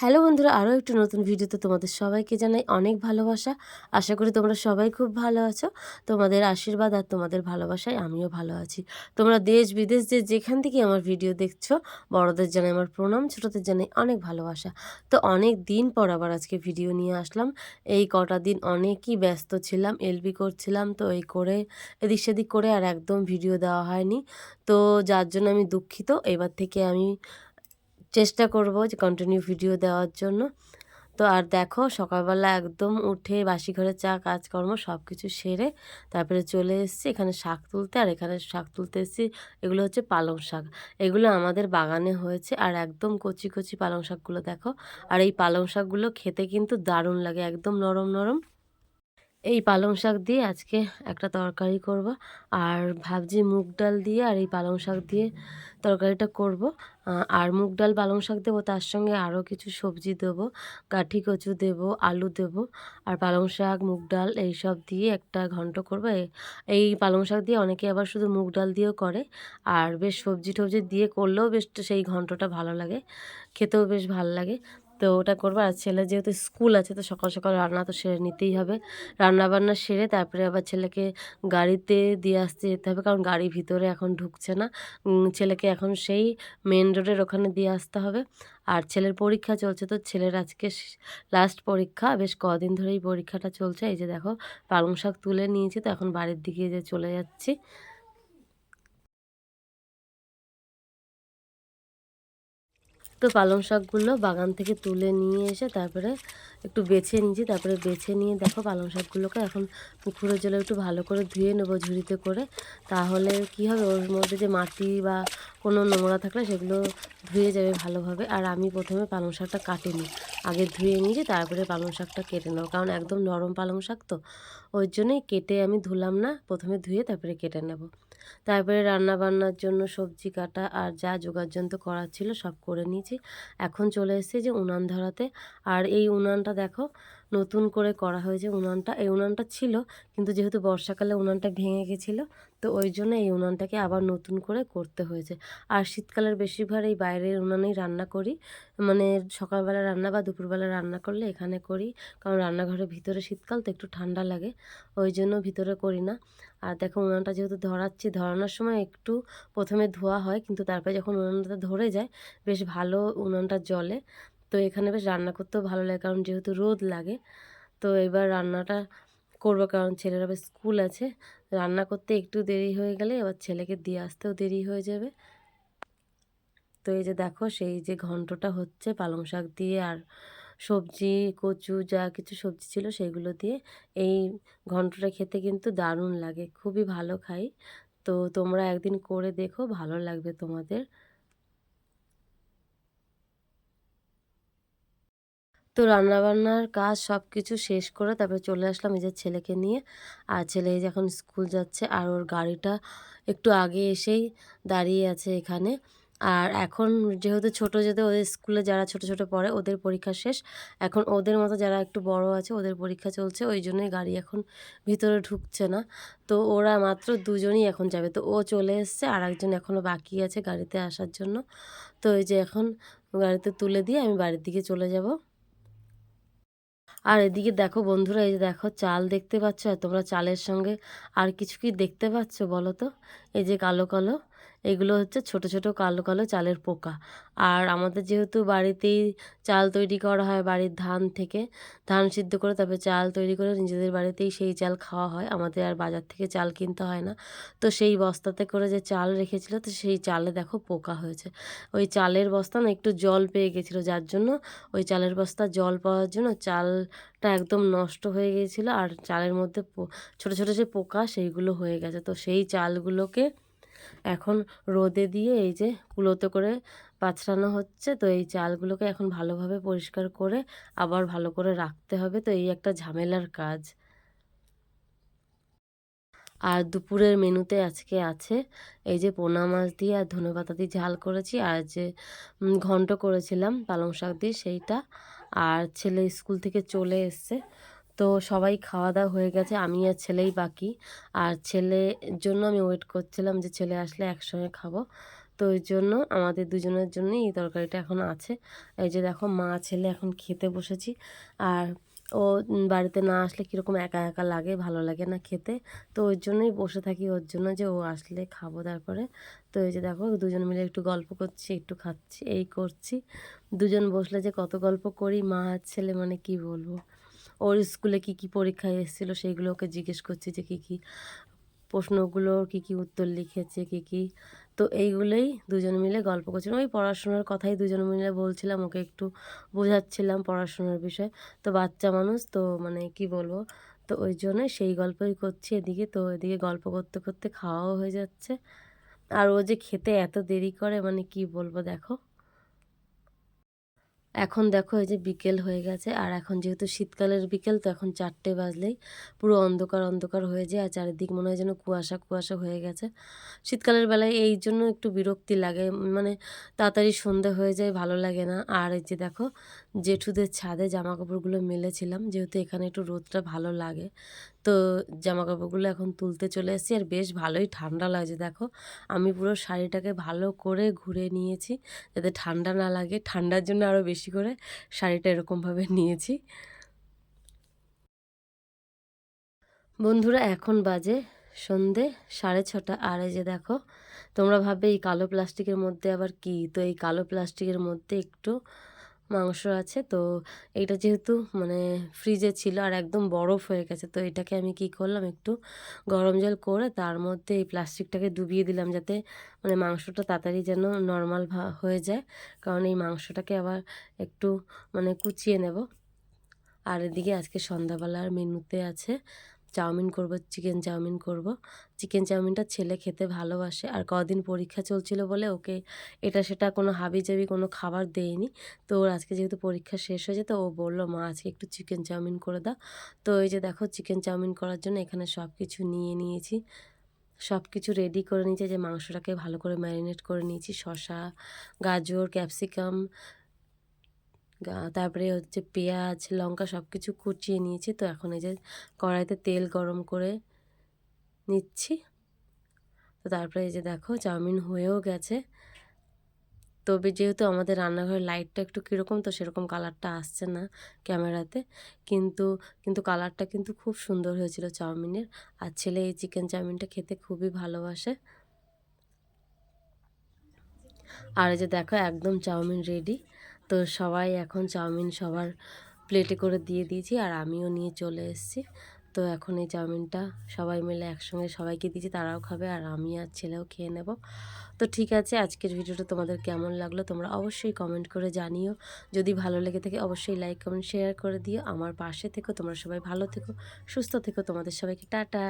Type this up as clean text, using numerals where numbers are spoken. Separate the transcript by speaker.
Speaker 1: Hello বন্ধুরা, আরও একটু নতুন ভিডিওতে তোমাদের সবাইকে জানাই অনেক ভালোবাসা। আশা করি তোমরা সবাই খুব ভালো আছো। তোমাদের আশীর্বাদ আর তোমাদের ভালোবাসায় আমিও ভালো আছি। তোমরা দেশ বিদেশ যেখান থেকে আমার ভিডিও দেখছো, বড়দের জানাই আমার প্রণাম, ছোটদের জানাই অনেক ভালোবাসা। তো অনেক দিন পর আবার আজকে ভিডিও নিয়ে আসলাম। এই কটা দিন অনেকই ব্যস্ত ছিলাম, এলবি করছিলাম, তো এই করে এদিক সেদিক করে আর একদম ভিডিও দেওয়া হয়নি। তো যার জন্য আমি দুঃখিত। এবার থেকে আমি চেষ্টা করব যে কন্টিনিউ ভিডিও দেওয়ার জন্য। তো আর দেখো, সকালবেলা একদম উঠে বাসি ঘরের চা কাজকর্ম সব কিছু সেরে তারপরে চলে এসেছি এখানে শাক তুলতে। আর এখানে শাক তুলতে এসেছি, এগুলো হচ্ছে পালং শাক। এগুলো আমাদের বাগানে হয়েছে আর একদম কচি কচি পালং শাকগুলো দেখো। আর এই পালং শাকগুলো খেতে কিন্তু দারুণ লাগে, একদম নরম নরম। এই পালং শাক দিয়ে আজকে একটা তরকারি করব। আর ভাবছি মুগ ডাল দিয়ে আর এই পালং শাক দিয়ে তরকারিটা করব। আর মুগ ডাল পালং শাক দেবো, তার সঙ্গে আরও কিছু সবজি দেবো, কাঠি কচু দেবো, আলু দেবো, আর পালং শাক মুগ ডাল এইসব দিয়ে একটা ঘন্ট করবো। এই পালং শাক দিয়ে অনেকে আবার শুধু মুগ ডাল দিয়েও করে। আর বেশ সবজি টবজি দিয়ে করলেও বেশ সেই ঘন্টটা ভালো লাগে, খেতেও বেশ ভালো লাগে। তো ওটা করবো। আর ছেলে যেহেতু স্কুল আছে, তো সকাল সকাল রান্না তো সেরে নিতেই হবে। রান্নাবান্না সেরে তারপরে আবার ছেলেকে গাড়িতে দিয়ে আসতে যেতে হবে, কারণ গাড়ি ভিতরে এখন ঢুকছে না। ছেলেকে এখন সেই মেন রোডের ওখানে দিয়ে আসতে হবে। আর ছেলের পরীক্ষা চলছে, তো ছেলের আজকে লাস্ট পরীক্ষা, বেশ কদিন ধরেই পরীক্ষাটা চলছে। এই যে দেখো, পালং শাক তুলে নিয়েছি, তো এখন বাড়ির দিকে যে চলে যাচ্ছি। তো পালং শাকগুলো বাগান থেকে তুলে নিয়ে এসে তারপরে একটু বেছে নিয়েছি। তারপরে বেছে নিয়ে দেখো, পালং শাকগুলোকে এখন পুকুরের জলে একটু ভালো করে ধুয়ে নেবো ঝুড়িতে করে। তাহলে কি হবে, ওর মধ্যে যে মাটি বা কোনো নোংরা থাকলে সেগুলো ধুয়ে যাবে ভালোভাবে। আর আমি প্রথমে পালং শাকটা কাটিনি, আগে ধুয়ে নিয়েছি, তারপরে পালং শাকটা কেটে নেবো, কারণ একদম নরম পালং শাক তো ওই জন্যই কেটে আমি ধুলাম না, প্রথমে ধুয়ে তারপরে কেটে নেব। তারপরে রান্না বান্নার জন্য সবজি কাটা আর যা যোগাড়যন্ত্র করার ছিল সব করে নিয়েছি। এখন চলে এসেছি যে উনান ধরাতে। আর এই উনানটা দেখো, নতুন করে করা হয়েছে উনানটা। এই উনানটা ছিল, কিন্তু যেহেতু বর্ষাকালে উনানটা ভেঙে গেছিলো, তো ওই জন্য এই উনানটাকে আবার নতুন করে করতে হয়েছে। আর শীতকালের বেশিরভাগ এই বাইরের উনানেই রান্না করি, মানে সকালবেলা রান্না বা দুপুরবেলা রান্না করলে এখানে করি, কারণ রান্নাঘরের ভিতরে শীতকাল তো একটু ঠান্ডা লাগে, ওই জন্য ভিতরে করি না। আর দেখো, উনানটা যেহেতু ধরাচ্ছি, ধরানোর সময় একটু প্রথমে ধোয়া হয়, কিন্তু তারপরে যখন উনানটা ধরে যায় বেশ ভালো উনানটা জ্বলে। তো এখানে বেশ রান্না করতেও ভালো লাগে, কারণ যেহেতু রোদ লাগে। তো এবার রান্নাটা করবো, কারণ ছেলের আবার স্কুল আছে। রান্না করতে একটু দেরি হয়ে গেলে এবার ছেলেকে দিয়ে আসতেও দেরি হয়ে যাবে। তো এই যে দেখো, সেই যে ঘন্টটা হচ্ছে পালং শাক দিয়ে আর সবজি, কচু যা কিছু সবজি ছিল সেগুলো দিয়ে। এই ঘন্টটা খেতে কিন্তু দারুণ লাগে, খুবই ভালো খাই। তো তোমরা একদিন করে দেখো, ভালো লাগবে তোমাদের। তো রান্নাবান্নার কাজ সব কিছু শেষ করে তারপরে চলে আসলাম এই যে ছেলেকে নিয়ে। আর ছেলে এই যে এখন স্কুল যাচ্ছে, আর ওর গাড়িটা একটু আগে এসেই দাঁড়িয়ে আছে এখানে। আর এখন যেহেতু ছোট, যেহেতু ওদের স্কুলে যারা ছোট ছোট পড়ে ওদের পরীক্ষা শেষ, এখন ওদের মতো যারা একটু বড় আছে ওদের পরীক্ষা চলছে, ওই জন্যই গাড়ি এখন ভিতরে ঢুকছে না। তো ওরা মাত্র দুজনই এখন যাবে, তো ও চলে এসছে, আর একজন এখনও বাকি আছে গাড়িতে আসার জন্য। তো এই যে এখন গাড়িতে তুলে দিয়ে আমি বাড়ির দিকে চলে যাব। আর এদিকে দেখো বন্ধুরা, এই যে দেখো চাল দেখতে পাচ্ছ, আর তোমরা চালের সঙ্গে আর কিছু কি দেখতে পাচ্ছ বলো তো? এই যে কালো কালো, এগুলো হচ্ছে ছোট ছোট কালো কালো চালের পোকা। আর আমাদের যেহেতু বাড়িতেই চাল তৈরি করা হয় বাড়ির ধান থেকে, ধান সিদ্ধ করে তারপরে চাল তৈরি করে নিজেদের বাড়িতেই সেই চাল খাওয়া হয়, আমাদের আর বাজার থেকে চাল কিনতে হয় না। তো সেই বস্তাতে করে যে চাল রেখেছিল, তো সেই চালে দেখো পোকা হয়েছে। ওই চালের বস্তা না একটু জল পেয়ে গেছিলো, যার জন্য ওই চালের বস্তা জল পাওয়ার জন্য চালটা একদম নষ্ট হয়ে গিয়েছিলো। আর চালের মধ্যে ছোট ছোট যে পোকা সেইগুলো হয়ে গেছে। তো সেই চালগুলোকে এখন রোদে দিয়ে এই যে কুলোতে করে পাছড়ানো হচ্ছে। তো এই চালগুলোকে এখন ভালোভাবে পরিষ্কার করে আবার ভালো করে রাখতে হবে। তো এই একটা ঝামেলার কাজ। আর দুপুরের মেনুতে আজকে আছে এই যে পোনা মাছ দিয়ে আর ধনেপাতা দিয়ে ঝাল করেছি, আর যে ঘন্ট করেছিলাম পালং শাক দিয়ে সেইটা। আর ছেলে স্কুল থেকে চলে এসছে, তো সবাই খাওয়া দাওয়া হয়ে গেছে, আমি আর ছেলেই বাকি। আর ছেলের জন্য আমি ওয়েট করছিলাম যে ছেলে আসলে একসঙ্গে খাবো। তো ওই জন্য আমাদের দুজনের জন্যই এই তরকারিটা এখন আছে। এই যে দেখো মা ছেলে এখন খেতে বসেছি। আর ও বাড়িতে না আসলে কীরকম একা একা লাগে, ভালো লাগে না খেতে। তো ওই জন্যই বসে থাকি, ওর জন্য যে ও আসলে খাবো তারপরে। তো এই যে দেখো দুজন মিলে একটু গল্প করছি, একটু খাচ্ছি, এই করছি। দুজন বসলে যে কত গল্প করি মা আর ছেলে, মানে কি বলবো। ওর স্কুলে কি কি পরীক্ষায় এসেছিলো সেইগুলো ওকে জিজ্ঞেস করছি যে কি কি প্রশ্নগুলোর কি কি উত্তর লিখেছে, কি কি। তো এইগুলোই দুজন মিলে গল্প করছিলাম, ওই পড়াশোনার কথাই দুজন মিলে বলছিলাম, ওকে একটু বোঝাচ্ছিলাম পড়াশোনার বিষয়। তো বাচ্চা মানুষ তো মানে কি বলবো, তো ওই জন্য সেই গল্পই করছি এদিকে। তো এদিকে গল্প করতে করতে খাওয়াও হয়ে যাচ্ছে। আর ও যে খেতে এত দেরি করে, মানে কি বলবো দেখো। এখন দেখো এই যে বিকেল হয়ে গেছে, আর এখন যেহেতু শীতকালের বিকেল, তো এখন 4টে বাজলেই পুরো অন্ধকার অন্ধকার হয়ে যায়, আর চারিদিক মনে হয় যেন কুয়াশা কুয়াশা হয়ে গেছে। শীতকালের বেলায় এই জন্য একটু বিরক্তি লাগে, মানে তাড়াতাড়ি সন্ধে হয়ে যায়, ভালো লাগে না। আর এই যে দেখো জেঠুদের ছাদে জামা কাপড়গুলো মেলেছিলাম, যেহেতু এখানে একটু রোদটা ভালো লাগে, তো জামা কাপড়গুলো এখন তুলতে চলে এসেছি। আর বেশ ভালোই ঠান্ডা লাগছে দেখো। আমি পুরো শাড়িটাকে ভালো করে ঘুরে নিয়েছি যাতে ঠান্ডা না লাগে, ঠান্ডার জন্য আরও বেশি করে শাড়িটা এরকমভাবে নিয়েছি। বন্ধুরা এখন বাজে সন্ধে 6:30। আর এই যে দেখো, তোমরা ভাববে এই কালো প্লাস্টিকের মধ্যে আবার কি, তো এই কালো প্লাস্টিকের মধ্যে একটু মাংস আছে। তো এইটা যেহেতু মানে ফ্রিজে ছিল আর একদম বরফ হয়ে গেছে, তো এটাকে আমি কি করলাম, একটু গরম জল করে তার মধ্যে এই প্লাস্টিকটাকে ডুবিয়ে দিলাম, যাতে মানে মাংসটা তাড়াতাড়ি যেন নর্মাল হয়ে যায়। কারণ এই মাংসটাকে আবার একটু মানে কুচিয়ে নেব। আর এদিকে আজকে সন্ধ্যাবেলার মেনুতে আছে চাউমিন করব, চিকেন চাউমিন করব। চিকেন চাউমিনটা ছেলে খেতে ভালোবাসে, আর কদিন পরীক্ষা চলছিল বলে ওকে এটা সেটা কোনো হাবিজাবি কোনো খাবার দেয়নি। তো ওর আজকে যেহেতু পরীক্ষা শেষ হয়েছে, তো ও বলল মা আজকে একটু চিকেন চাউমিন করে দাও। তো এই যে দেখো চিকেন চাউমিন করার জন্য এখানে সব কিছু নিয়ে নিয়েছি, সব কিছু রেডি করে নিয়েছি। যে মাংসটাকে ভালো করে ম্যারিনেট করে নিয়েছি, শসা, গাজর, ক্যাপসিকাম, তারপরে হচ্ছে পেঁয়াজ, লঙ্কা সব কিছু কুচিয়ে নিয়েছি। তো এখন এই যে কড়াইতে তেল গরম করে নিচ্ছি। তো তারপরে এই যে দেখো চাউমিন হয়েও গেছে। তবে যেহেতু আমাদের রান্নাঘরের লাইটটা একটু কীরকম, তো সেরকম কালারটা আসছে না ক্যামেরাতে, কিন্তু কিন্তু কালারটা কিন্তু খুব সুন্দর হয়েছিল চাউমিনের। আর ছেলে এই চিকেন চাউমিনটা খেতে খুবই ভালোবাসে। আর এই যে দেখো একদম চাউমিন রেডি। তো সবাই এখন চাউমিন সবার প্লেটে করে দিয়ে দিয়েছি, আর আমিও নিয়ে চলে এসেছি। তো এখন এই চাউমিনটা সবাই মিলে একসঙ্গে সবাইকে দিয়েছি, তারাও খাবে আর আমি আর ছেলেও খেয়ে নেব। তো ঠিক আছে, আজকের ভিডিওটা তোমাদের কেমন লাগলো তোমরা অবশ্যই কমেন্ট করে জানিও। যদি ভালো লেগে থাকে অবশ্যই লাইক কমেন্ট শেয়ার করে দিও। আমার পাশে থেকো, তোমরা সবাই ভালো থেকো, সুস্থ থেকো। তোমাদের সবাইকে টাটা।